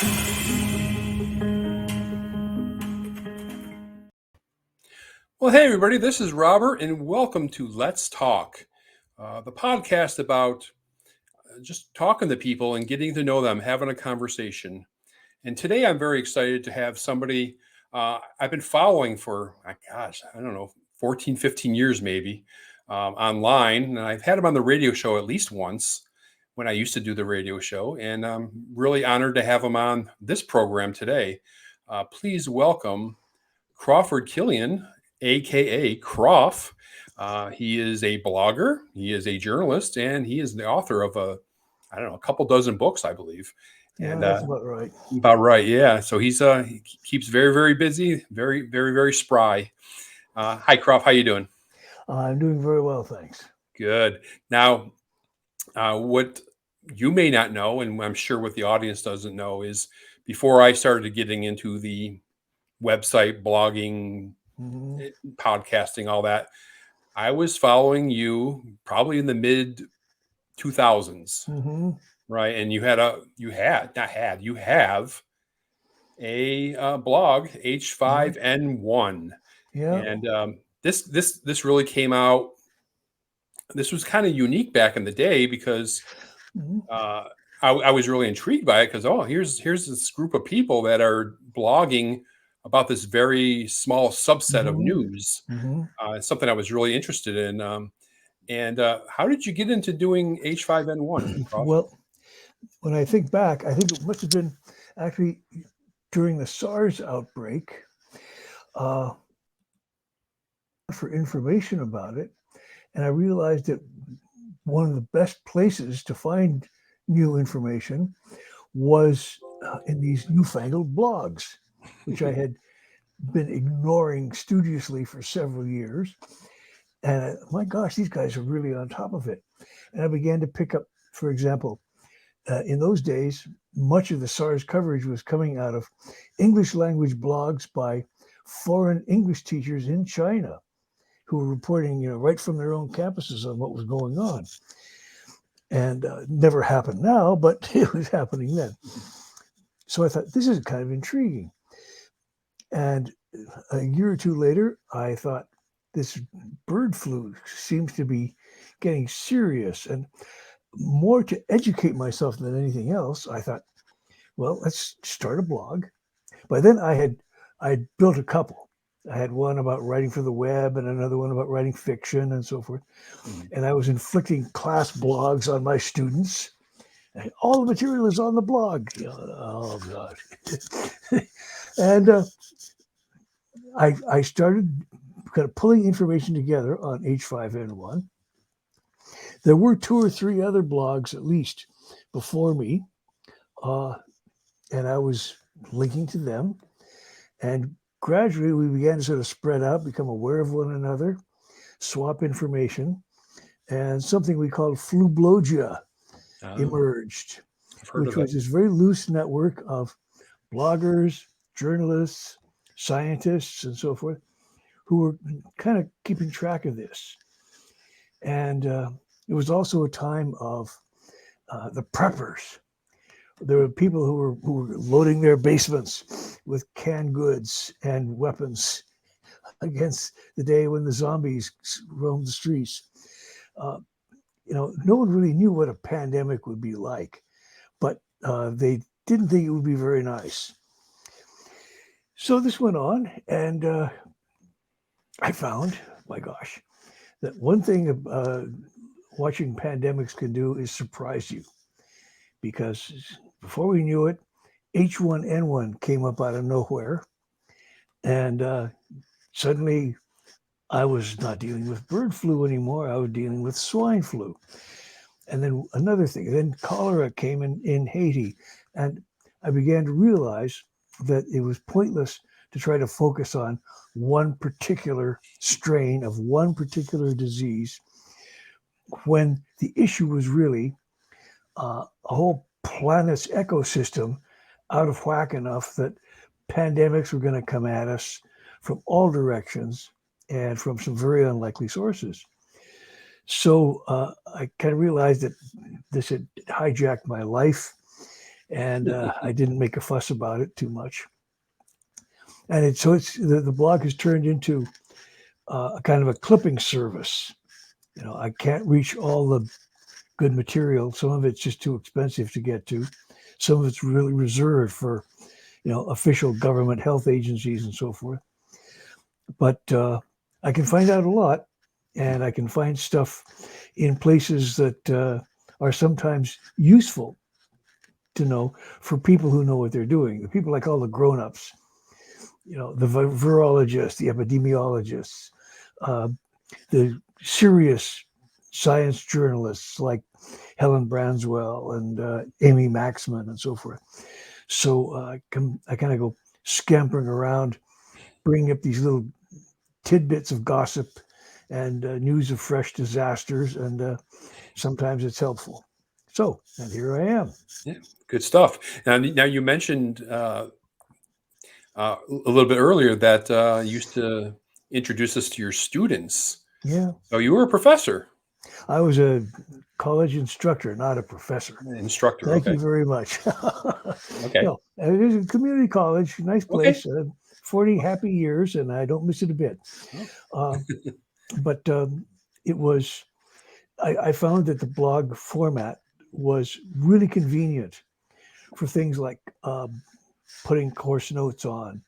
Well, hey, everybody, this is Robert, and welcome to Let's Talk, the podcast about just talking to people and getting to know them, having a conversation. And today I'm very excited to have somebody I've been following for, I don't know, 14, 15 years maybe online. And I've had him on the radio show at least once when I used to do the radio show. And I'm really honored to have him on this program today. Please welcome Crawford Kilian, aka Crof. He is a blogger, he is a journalist, and he is the author of a couple dozen books, I believe. Yeah, And that's about right. about right, yeah. So he keeps very, very busy, very, very, very spry. Hi, Crof. How you doing? I'm doing very well, thanks. Good. Now, what you may not know, and I'm sure what the audience doesn't know, is before I started getting into the website blogging, podcasting, all that, I was following you probably in the mid 2000s, right? And you have a blog, H5N1. Yeah. And this really came out. This was kind of unique back in the day because I was really intrigued by it because here's this group of people that are blogging about this very small subset of news. It's something I was really interested in. And how did you get into doing H5N1? Well, when I think back, I think it must have been actually during the SARS outbreak for information about it. And I realized that one of the best places to find new information was in these newfangled blogs, which I had been ignoring studiously for several years. And my gosh, these guys are really on top of it. And I began to pick up, for example, in those days, much of the SARS coverage was coming out of English language blogs by foreign English teachers in China who were reporting, right from their own campuses on what was going on. And never happened now, but it was happening then. So I thought, this is kind of intriguing. And a year or two later, I thought, this bird flu seems to be getting serious. And more to educate myself than anything else, I thought, well, let's start a blog. By then I had built a couple. I had one about writing for the web and another one about writing fiction and so forth. And I was inflicting class blogs on my students. And all the material is on the blog. Oh, God. And I started kind of pulling information together on H5N1. There were 2 or 3 other blogs, at least, before me. And I was linking to them. And gradually, we began to sort of spread out, become aware of one another, swap information. And something we called Flublogia emerged, which was this very loose network of bloggers, journalists, scientists, and so forth, who were kind of keeping track of this. And it was also a time of the preppers. There were people who were loading their basements with canned goods and weapons against the day when the zombies roamed the streets. No one really knew what a pandemic would be like, but they didn't think it would be very nice. So this went on, and I found, my gosh, that one thing watching pandemics can do is surprise you, because before we knew it, H1N1 came up out of nowhere, and suddenly I was not dealing with bird flu anymore. I was dealing with swine flu. And then another thing, then cholera came in Haiti, and I began to realize that it was pointless to try to focus on one particular strain of one particular disease when the issue was really a whole planet's ecosystem out of whack enough that pandemics were going to come at us from all directions and from some very unlikely sources. So I kind of realized that this had hijacked my life, and I didn't make a fuss about it too much. And it's the blog has turned into a kind of a clipping service. I can't reach all the good material. Some of it's just too expensive to get to. Some of it's really reserved for, official government health agencies and so forth. But I can find out a lot, and I can find stuff in places that are sometimes useful to know for people who know what they're doing. The people like all the grown-ups, the virologists, the epidemiologists, the serious science journalists like Helen Branswell and Amy Maxman and so forth. So I kind of go scampering around, bringing up these little tidbits of gossip and news of fresh disasters, and sometimes it's helpful. So, and here I am. Yeah, good stuff. Now you mentioned a little bit earlier that you used to introduce us to your students. Yeah. So you were a professor. I was a college instructor, not a professor. Instructor. Thank Okay. you very much. Okay. It is a community college, nice place, 40 happy years, and I don't miss it a bit. But it was, I found that the blog format was really convenient for things like putting course notes on,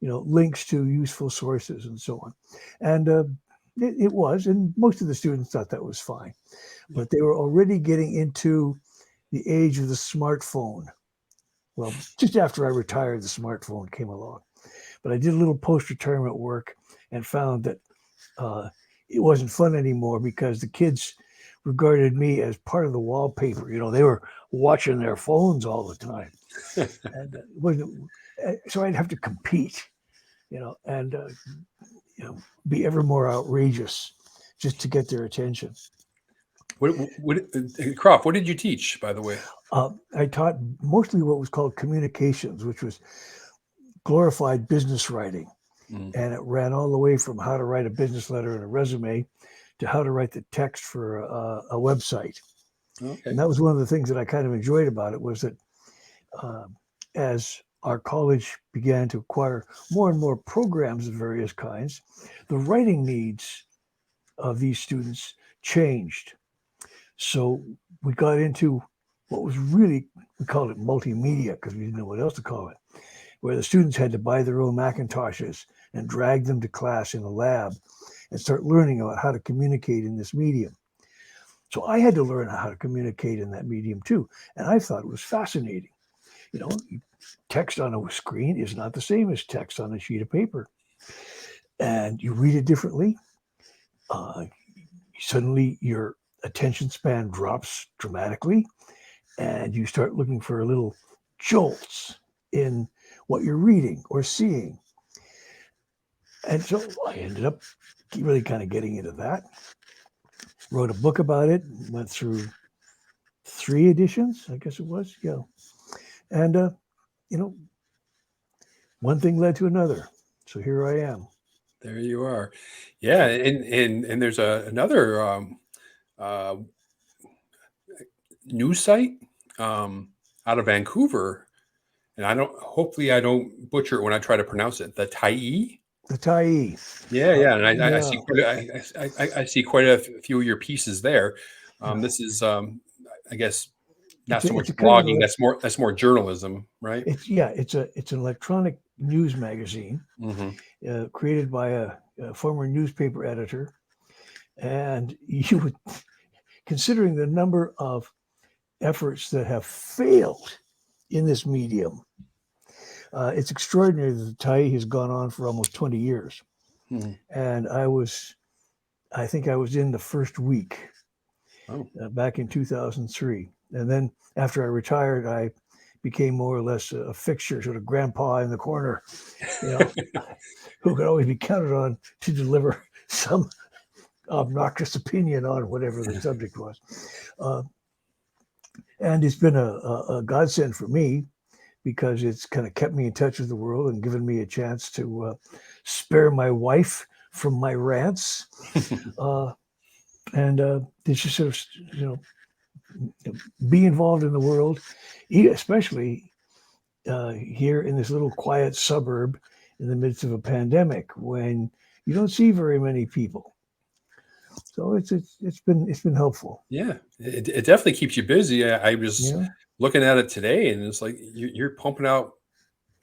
links to useful sources and so on. And it was, and most of the students thought that was fine. But they were already getting into the age of the smartphone. Well, just after I retired, the smartphone came along. But I did a little post-retirement work and found that it wasn't fun anymore because the kids regarded me as part of the wallpaper. They were watching their phones all the time. And it wasn't, so I'd have to compete, and be ever more outrageous just to get their attention. Crof, what did you teach, by the way? I taught mostly what was called communications, which was glorified business writing. And it ran all the way from how to write a business letter and a resume to how to write the text for a website. Okay. And that was one of the things that I kind of enjoyed about it, was that as our college began to acquire more and more programs of various kinds, the writing needs of these students changed. So we got into what was really, we called it multimedia because we didn't know what else to call it, where the students had to buy their own Macintoshes and drag them to class in a lab and start learning about how to communicate in this medium. So I had to learn how to communicate in that medium too. And I thought it was fascinating. Text on a screen is not the same as text on a sheet of paper. And you read it differently. Suddenly your attention span drops dramatically, and you start looking for little jolts in what you're reading or seeing. And so I ended up really kind of getting into that. Wrote a book about it, went through 3 editions, I guess it was. Yeah. And, one thing led to another. So here I am. There you are. Yeah. And there's another news site out of Vancouver. And hopefully I don't butcher it when I try to pronounce it. The Tyee. The Tyee. Yeah. And I see quite a few of your pieces there. This is, I guess, not so much blogging. That's more journalism, right? It's an electronic news magazine created by a former newspaper editor. And you would, considering the number of efforts that have failed in this medium, it's extraordinary that the Tyee has gone on for almost 20 years. And I think I was in the first week back in 2003. And then after I retired, I became more or less a fixture, sort of grandpa in the corner, who could always be counted on to deliver some obnoxious opinion on whatever the subject was. And it's been a godsend for me because it's kind of kept me in touch with the world and given me a chance to spare my wife from my rants. And it's just sort of, be involved in the world, especially here in this little quiet suburb in the midst of a pandemic when you don't see very many people. So it's been helpful. Yeah, it definitely keeps you busy. I was Yeah. looking at it today, and it's like you're pumping out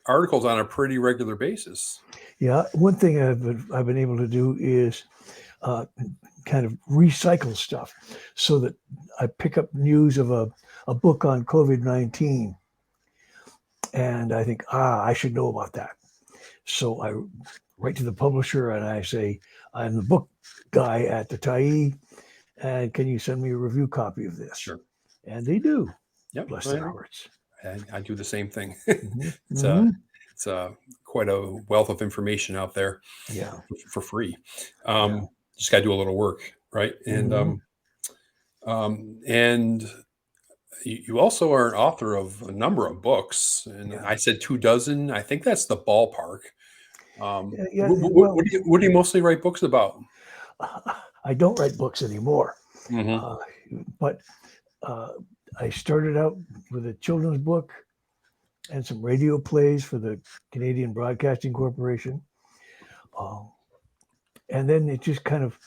articles on a pretty regular basis. Yeah. One thing I've been able to do is uh, kind of recycle stuff so that I pick up news of a book on COVID-19 and I think, I should know about that. So I write to the publisher and I say, I'm the book guy at the Tyee, and can you send me a review copy of this? Sure. And they do. Yep. Bless their hearts. I do the same thing. Hmm. it's Hmm. it's quite a wealth of information out there Yeah. for free. Yeah. Just got to do a little work, right? Hmm. And you also are an author of a number of books, and Yeah. I said 2 dozen. I think that's the ballpark. Yeah. Well, What do you mostly write books about? I don't write books anymore, Hmm. uh, but uh, I started out with a children's book and some radio plays for the Canadian Broadcasting Corporation. Um, and then it just kind of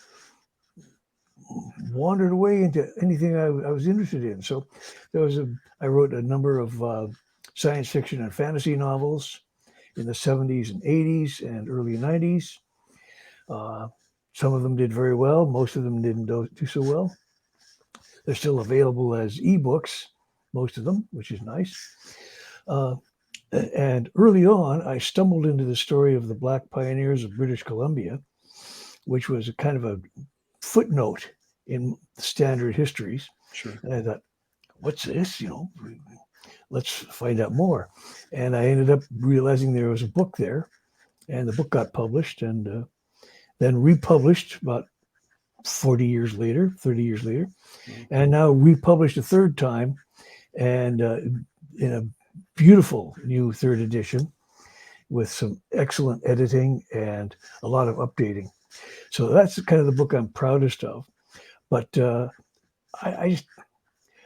wandered away into anything I was interested in. So I wrote a number of science fiction and fantasy novels in the 70s and 80s and early 90s. Uh, some of them did very well. Most of them didn't do so well. They're still available as ebooks, most of them, which is nice. And early on, I stumbled into the story of the Black Pioneers of British Columbia, which was a kind of a footnote in standard histories. Sure. And I thought, what's this? Let's find out more. And I ended up realizing there was a book there, and the book got published and then republished about 30 years later, and now republished a third time and in a beautiful new third edition with some excellent editing and a lot of updating. So that's kind of the book I'm proudest of. But I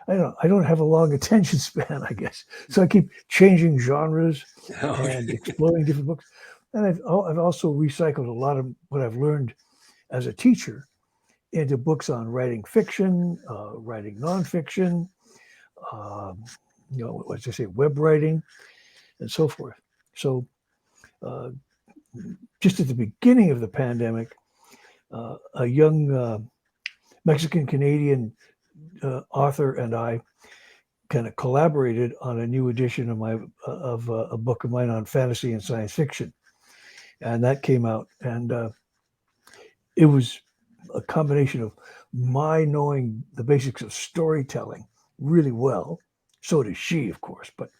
don't have a long attention span, I guess. So I keep changing genres and exploring different books. And I've also recycled a lot of what I've learned as a teacher into books on writing fiction, writing nonfiction, let's just say web writing, and so forth. So just at the beginning of the pandemic, a young Mexican Canadian author and I kind of collaborated on a new edition of a book of mine on fantasy and science fiction, and that came out, and it was a combination of my knowing the basics of storytelling really well. So does she, of course, but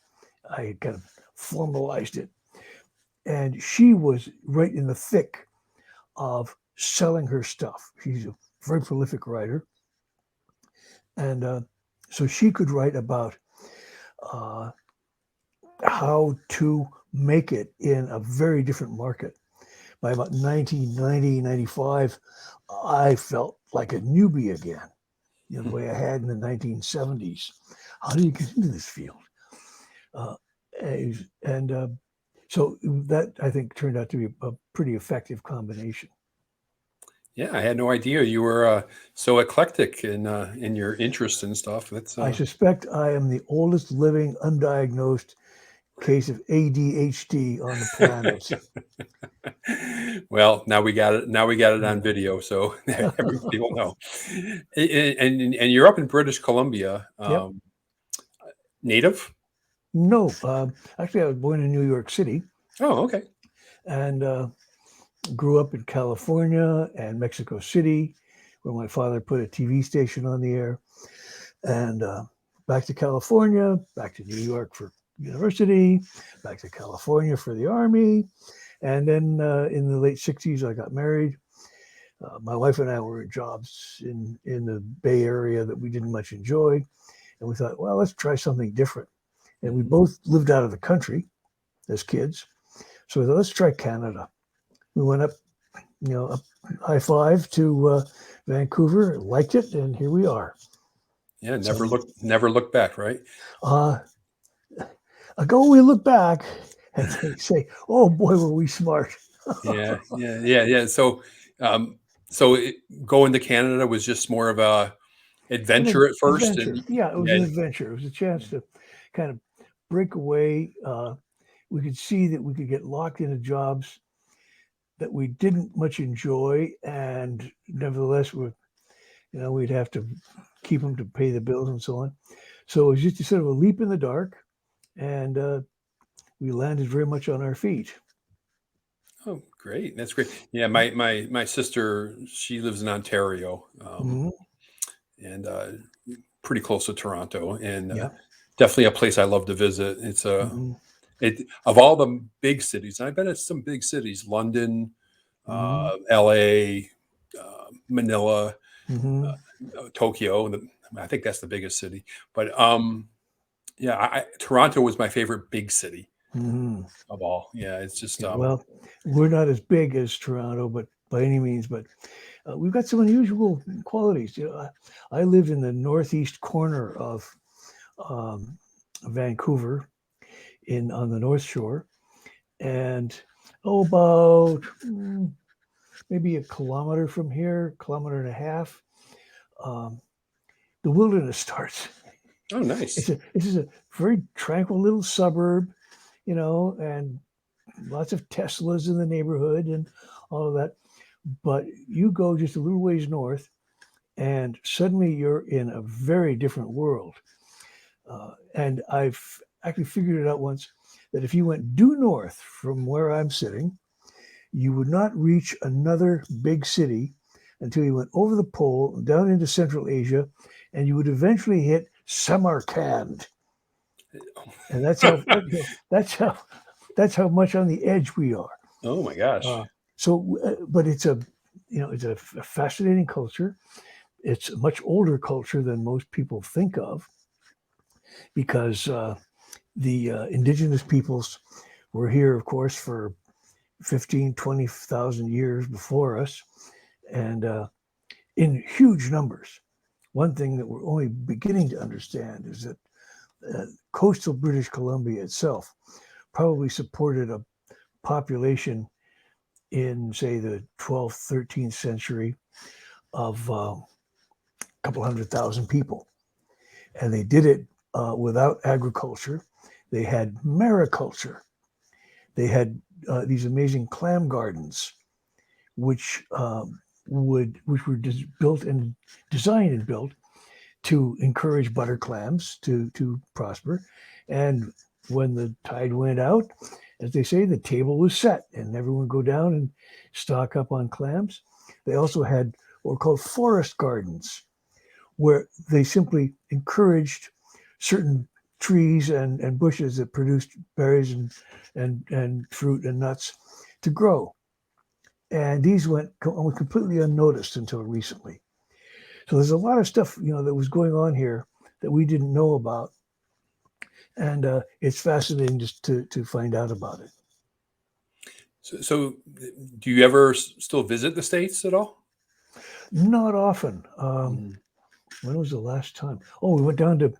I had kind of formalized it, and she was right in the thick of selling her stuff. She's a very prolific writer. And so she could write about how to make it in a very different market. By about 1990, 95, I felt like a newbie again, the way I had in the 1970s. How do you get into this field? So that, I think, turned out to be a pretty effective combination. Yeah, I had no idea you were so eclectic in your interests and stuff. I suspect I am the oldest living undiagnosed case of ADHD on the planet. Well, now we got it. Now we got it on video, so everybody will know. And you're up in British Columbia. Yep. Native? No, actually, I was born in New York City. Oh, okay. And grew up in California and Mexico City, where my father put a TV station on the air. And back to California, back to New York for university, back to California for the Army. And then in the late 60s, I got married. My wife and I were in jobs in the Bay Area that we didn't much enjoy. And we thought, well, let's try something different. And we both lived out of the country as kids. So we thought, let's try Canada. We went up I-5 to Vancouver, liked it, and here we are. Yeah, So never look back, right? uh, ago we look back and say, "Oh boy, were we smart." Yeah. Um, so going to Canada was just more of a adventure at first, and Adventure. Yeah, it was yeah, an adventure. It was a chance to kind of break away. We could see that we could get locked into jobs that we didn't much enjoy, and nevertheless, we'd have to keep them to pay the bills and so on. So it was just a sort of a leap in the dark, and we landed very much on our feet. oh, great, that's great. Yeah, my sister, she lives in Ontario, Hmm. and pretty close to Toronto, and Yeah. definitely a place I love to visit. It's a Hmm. it of all the big cities. And I've been at some big cities: London, Hmm. L.A., Manila, Hmm. Tokyo. I think that's the biggest city. But yeah, Toronto was my favorite big city Hmm. of all. Yeah, it's just Yeah, well, we're not as big as Toronto, but by any means, but we've got some unusual qualities. I live in the northeast corner of um, Vancouver, in on the North Shore, and about maybe a kilometer from here, kilometer and a half, um, the wilderness starts. oh, nice. This is a very tranquil little suburb, and lots of Teslas in the neighborhood and all of that. But you go just a little ways north, and suddenly you're in a very different world. And I've actually figured it out once that if you went due north from where I'm sitting, you would not reach another big city until you went over the pole down into Central Asia, and you would eventually hit Samarkand. And that's how much on the edge we are. Oh my gosh. But it's a fascinating culture. It's a much older culture than most people think of because the indigenous peoples were here, of course, for 15, 20,000 years before us, and in huge numbers. One thing that we're only beginning to understand is that coastal British Columbia itself probably supported a population in, say, the 12th, 13th century of a couple 100,000 people. And they did it without agriculture. They had mariculture. They had these amazing clam gardens, which which were built and designed and built to encourage butter clams to prosper. And when the tide went out, as they say, the table was set, and everyone would go down and stock up on clams. They also had what were called forest gardens, where they simply encouraged certain trees and bushes that produced berries and fruit and nuts to grow. And these went completely unnoticed until recently. So there's a lot of stuff that was going on here that we didn't know about, and it's fascinating just to find out about it. So do you ever still visit the States at all? Not often. Mhm. When was the last time? Oh, we went down to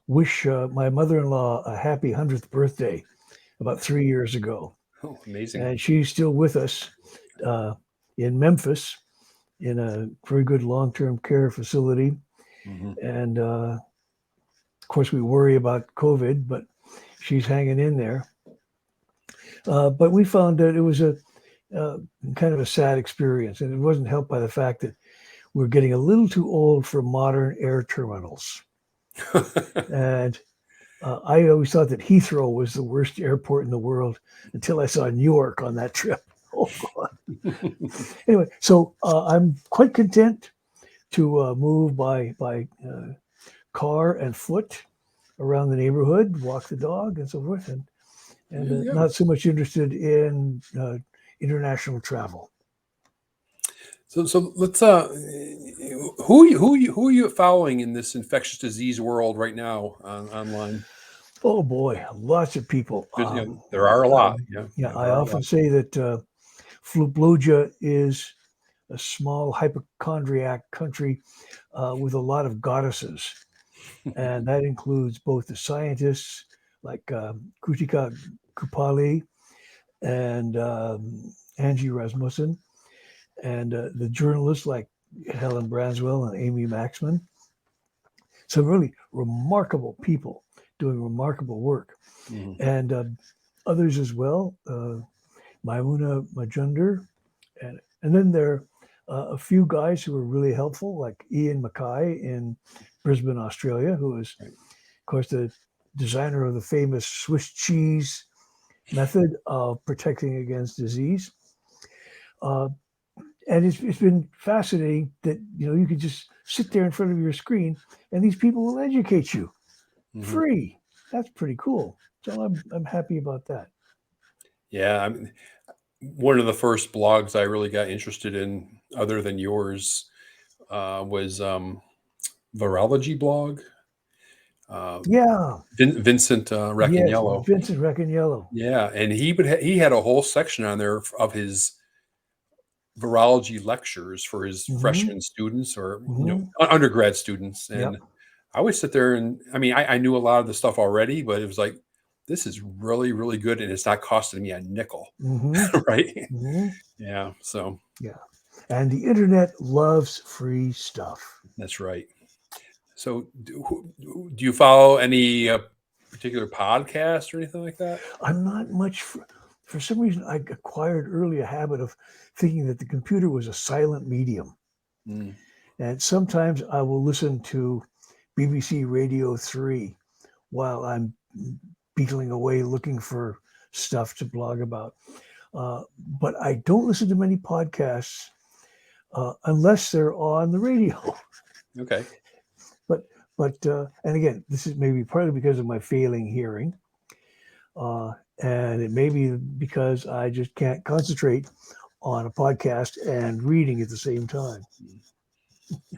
wish my mother-in-law a happy 100th birthday about 3 years ago, Oh, amazing. and she's still with us uh, in Memphis in a very good long-term care facility. Mhm. And of course, we worry about COVID, but she's hanging in there. But we found that it was a kind of a sad experience, and it wasn't helped by the fact that we're getting a little too old for modern air terminals. And I always thought that Heathrow was the worst airport in the world until I saw Newark on that trip. Oh God! Anyway, so I'm quite content to move by car and foot around the neighborhood, walk the dog, and so forth, and There you go. not so much interested in international travel. So let's who are you following in this infectious disease world right now online? Oh boy, lots of people. Because there are a lot. Yeah, Yeah, yeah, I there are a often lot. say that Flubloja is a small hypochondriac country with a lot of goddesses. and that includes both the scientists like Krutika Kupali and Angie Rasmussen, and the journalists like Helen Braswell and Amy Maxman. Some really remarkable people doing remarkable work, Mhm. and others as well, Maimuna Majunder, and then there are a few guys who were really helpful, like Ian Mackay in Brisbane, Australia, who is, Right. of course, the designer of the famous Swiss cheese method of protecting against disease. Uh, and it's been fascinating that you could just sit there in front of your screen and these people will educate you Mhm. free. That's pretty cool. So I'm happy about that. Yeah, one of the first blogs I really got interested in, other than yours, was virology blog. Uh, Yeah. Vincent Yes, Racaniello. Vincent Racaniello. Yeah, and he had a whole section on there of his virology lectures for his Mm-hmm. freshman students, or Mm-hmm. undergrad students. Yep. And I would sit there, and I mean, I knew a lot of the stuff already, but it was like, this is really, really good, and it's not costing me a nickel. Mm-hmm. Right. Mm-hmm. Yeah, so Yeah. And the internet loves free stuff. that's right. So do you follow any particular podcast or anything like that? I'm not much for some reason I acquired early a habit of thinking that the computer was a silent medium. Mm, And sometimes I will listen to BBC Radio 3 while I'm beetling away looking for stuff to blog about. But I don't listen to many podcasts unless they're on the radio. okay. but and again, this is maybe partly because of my failing hearing, and it may be because I just can't concentrate on a podcast and reading at the same time.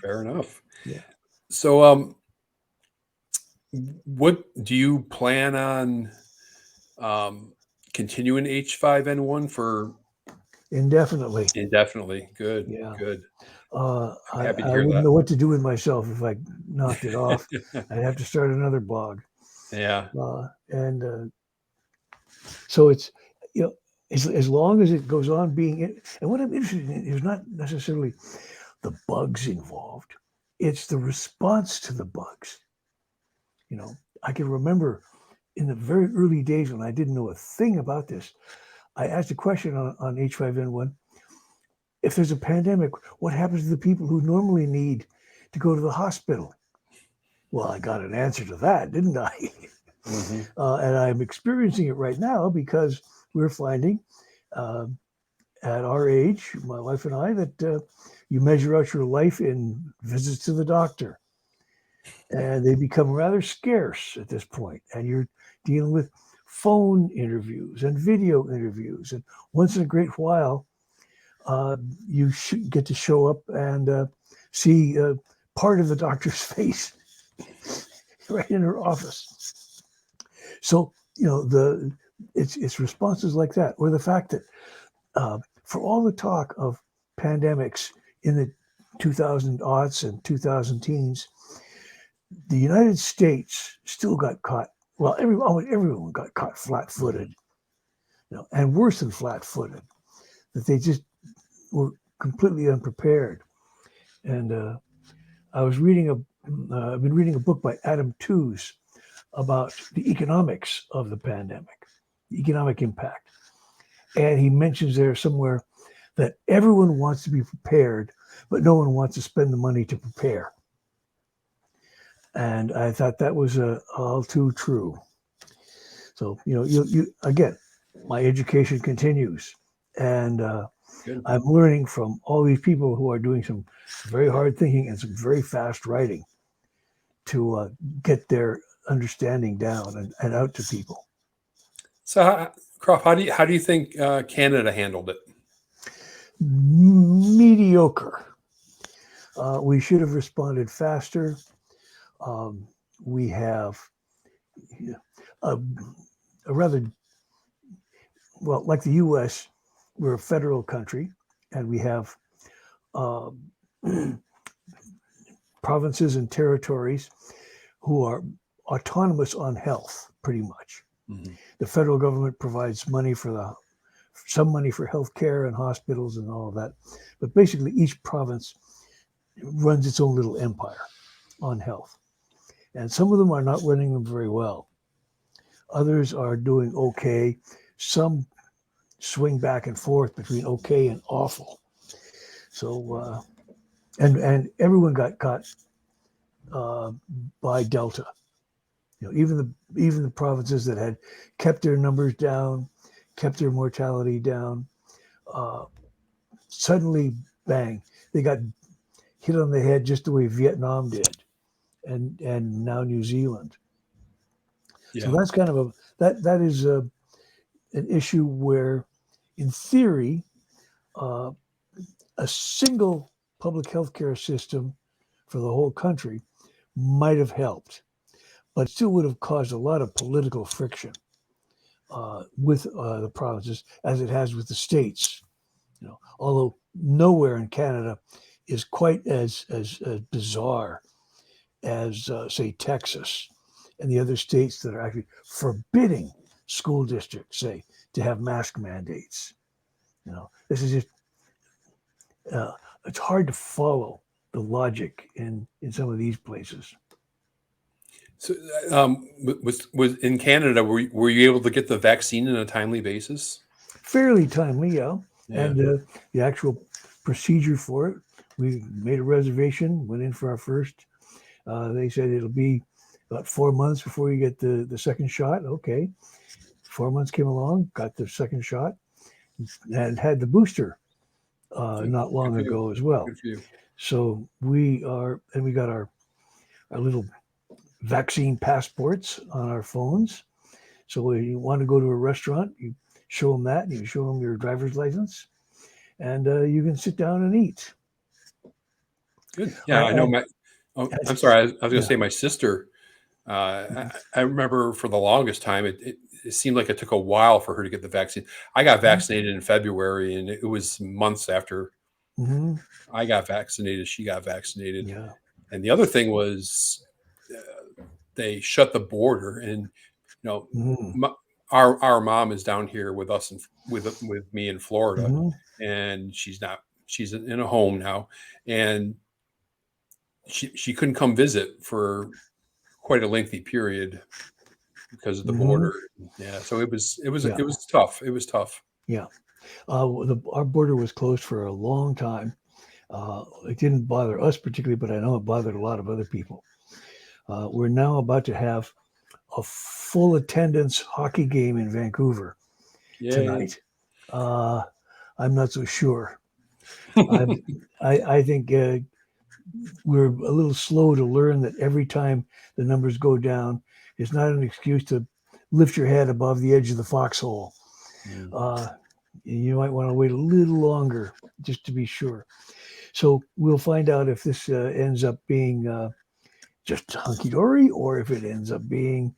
Fair enough. Yeah, So what do you plan on um, continuing H5N1 for indefinitely. indefinitely? Good, Yeah. good. I'm I, happy to I hear wouldn't that. know what to do with myself if I knocked it off. I'd have to start another blog. Yeah, And so it's, you know, as long as it goes on being it, and what I'm interested in is not necessarily the bugs involved, it's the response to the bugs. I can remember in the very early days when I didn't know a thing about this, I asked a question on H5N1. If there's a pandemic, what happens to the people who normally need to go to the hospital? Well, I got an answer to that, didn't I? hmm, And I'm experiencing it right now because we're finding uh, at our age, my wife and I, that you measure out your life in visits to the doctor. And they become rather scarce at this point. And you're dealing with phone interviews and video interviews. And once in a great while, uh, you should get to show up and see part of the doctor's face right in her office. So it's responses like that, or the fact that for all the talk of pandemics in the 2000 aughts and 2000 teens, the United States still got caught. Well, everyone got caught flat-footed, hmm. and worse than flat-footed, that they just were completely unprepared. And I've been reading a book by Adam Tooze about the economics of the pandemic, the economic impact. And he mentions there somewhere that everyone wants to be prepared, but no one wants to spend the money to prepare. And I thought that was all too true. So, you again, my education continues. And Good. I'm learning from all these people who are doing some very hard thinking and some very fast writing to get their understanding down and out to people. So, Crof, how do you think Canada handled it? Mediocre. We should have responded faster. Um, we have a, a rather, well, like the US, we're a federal country and we have um, provinces and territories who are autonomous on health, pretty much. Mhm. The federal government provides money for some money for health care and hospitals and all of that. But basically, each province runs its own little empire on health. And some of them are not running them very well. Others are doing okay. Some swing back and forth between okay and awful. So, and everyone got caught by Delta. Even the provinces that had kept their numbers down, kept their mortality down, uh, suddenly, bang, they got hit on the head just the way Vietnam did, and now New Zealand. So Yeah. that's kind of that is an issue where, in theory, uh, a single public health care system for the whole country might have helped, but still would have caused a lot of political friction with the provinces, as it has with the states. Although nowhere in Canada is quite as bizarre as say Texas and the other states that are actually forbidding school districts, say, to have mask mandates. This is just it's hard to follow the logic in some of these places. So, was in Canada? Were you able to get the vaccine in a timely basis? Fairly timely, yeah. Yeah. And the actual procedure for it, we made a reservation, went in for our first. They said it'll be about 4 months before you get the second shot. Okay. 4 months came along, got the second shot, and had the booster not long Good for you. ago as well. Good for you. So we got our little vaccine passports on our phones. So when you want to go to a restaurant, you show them that, and you show them your driver's license, and you can sit down and eat. Good. Yeah, I know I'm sorry. I was going to Yeah. say my sister. I remember for the longest time, it seemed like it took a while for her to get the vaccine. I got vaccinated in February, and it was months after Mm-hmm. I got vaccinated. She got vaccinated, Yeah. and the other thing was they shut the border, and Mm-hmm. our mom is down here with us and with me in Florida, Mm-hmm. and she's in a home now, and she couldn't come visit for quite a lengthy period because of the Mm-hmm. border. Yeah, so it was Yeah. tough. It was tough. Yeah. Our border was closed for a long time. It didn't bother us particularly, but I know it bothered a lot of other people. We're now about to have a full attendance hockey game in Vancouver Yay. tonight. I'm not so sure. I think we're a little slow to learn that every time the numbers go down, it's not an excuse to lift your head above the edge of the foxhole. Mm. You might want to wait a little longer just to be sure. So we'll find out if this ends up being just hunky dory, or if it ends up being,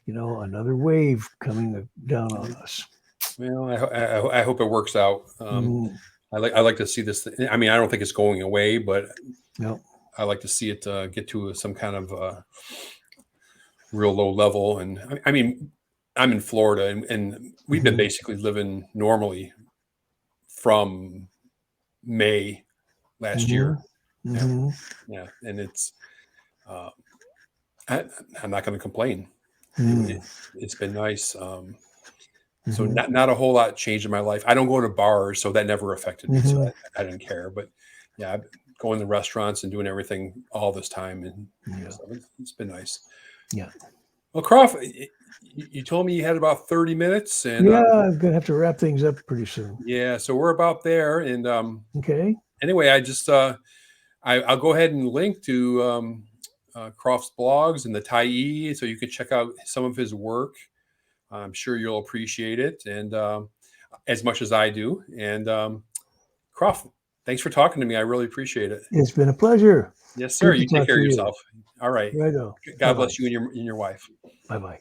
another wave coming down on us. Well, I hope it works out. I like to see this. I mean, I don't think it's going away, but No. I like to see it get to some kind of real low level. And I mean, I'm in Florida, and we've been basically living normally from May last year. Mm-hmm. Yeah, and it's uh, I'm not going to complain. Mm-hmm. It's been nice. So not a whole lot changed in my life. I don't go to bars, so that never affected me. So I didn't care. But yeah, I've been going to restaurants and doing everything all this time, and so it's been nice. Yeah. Well, Crof, you told me you had about 30 minutes, and Yeah, I'm gonna have to wrap things up pretty soon. yeah, so we're about there. And Okay. anyway, I'll go ahead and link to Crof's blogs and the Tyee, so you can check out some of his work. I'm sure you'll appreciate it, and as much as I do. And Crof, thanks for talking to me. I really appreciate it. It's been a pleasure. Yes, sir. Good to You take talk care to of you. yourself. All right. Righto. God Bye-bye. bless you and your wife. Bye-bye.